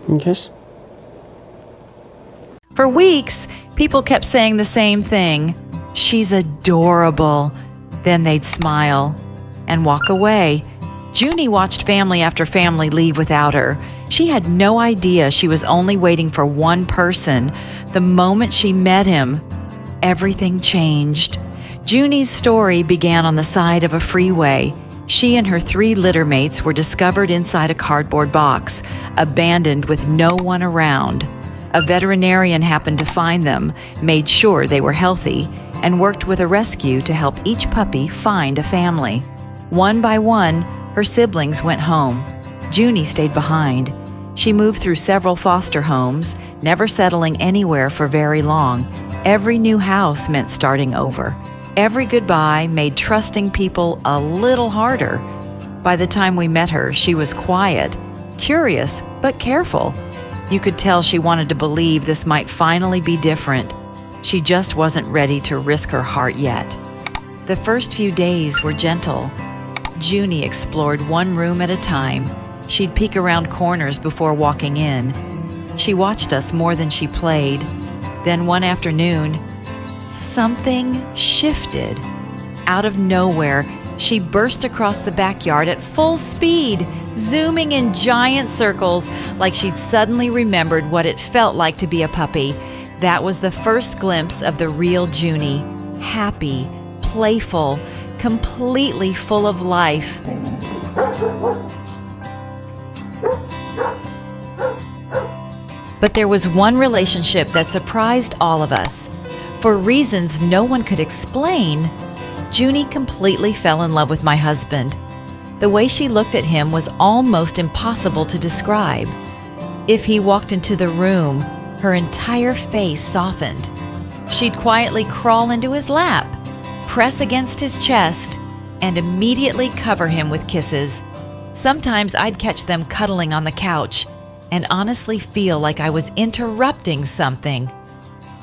Yes. For weeks, people kept saying the same thing. "She's adorable." Then they'd smile and walk away. Junie watched family after family leave without her. She had no idea she was only waiting for one person. The moment she met him, everything changed. Junie's story began on the side of a freeway. She and her 3 litter mates were discovered inside a cardboard box, abandoned with no one around. A veterinarian happened to find them, made sure they were healthy, and worked with a rescue to help each puppy find a family. One by one, her siblings went home. Junie stayed behind. She moved through several foster homes, never settling anywhere for very long. Every new house meant starting over. Every goodbye made trusting people a little harder. By the time we met her, she was quiet, curious, but careful. You could tell she wanted to believe this might finally be different. She just wasn't ready to risk her heart yet. The first few days were gentle. Junie explored one room at a time. She'd peek around corners before walking in. She watched us more than she played. Then one afternoon, something shifted. Out of nowhere, she burst across the backyard at full speed, zooming in giant circles like she'd suddenly remembered what it felt like to be a puppy. That was the first glimpse of the real Junie, happy, playful, completely full of life. But there was one relationship that surprised all of us. For reasons no one could explain, Junie completely fell in love with my husband. The way she looked at him was almost impossible to describe. If he walked into the room, her entire face softened. She'd quietly crawl into his lap, press against his chest, and immediately cover him with kisses. Sometimes I'd catch them cuddling on the couch and honestly feel like I was interrupting something.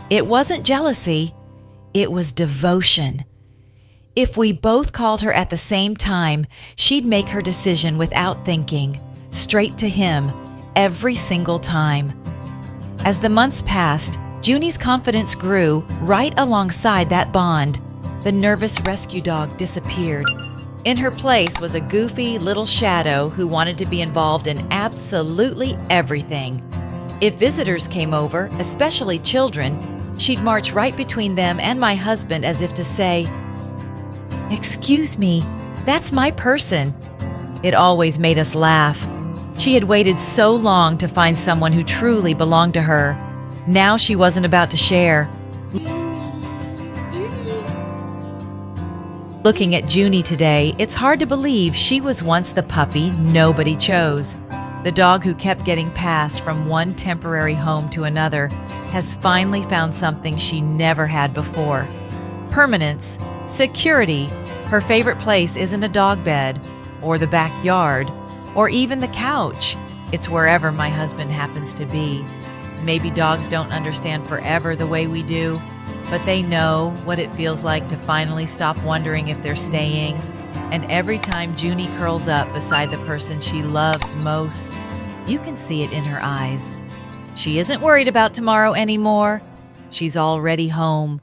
It wasn't jealousy, it was devotion. If we both called her at the same time, she'd make her decision without thinking, straight to him, every single time. As the months passed, Junie's confidence grew right alongside that bond. The nervous rescue dog disappeared. In her place was a goofy little shadow who wanted to be involved in absolutely everything. If visitors came over, especially children, she'd march right between them and my husband as if to say, "Excuse me, that's my person." It always made us laugh. She had waited so long to find someone who truly belonged to her. Now she wasn't about to share. Looking at Junie today, it's hard to believe she was once the puppy nobody chose. The dog who kept getting passed from one temporary home to another has finally found something she never had before. Permanence, security. Her favorite place isn't a dog bed, or the backyard, or even the couch. It's wherever my husband happens to be. Maybe dogs don't understand forever the way we do, but they know what it feels like to finally stop wondering if they're staying. And every time Junie curls up beside the person she loves most, you can see it in her eyes. She isn't worried about tomorrow anymore. She's already home.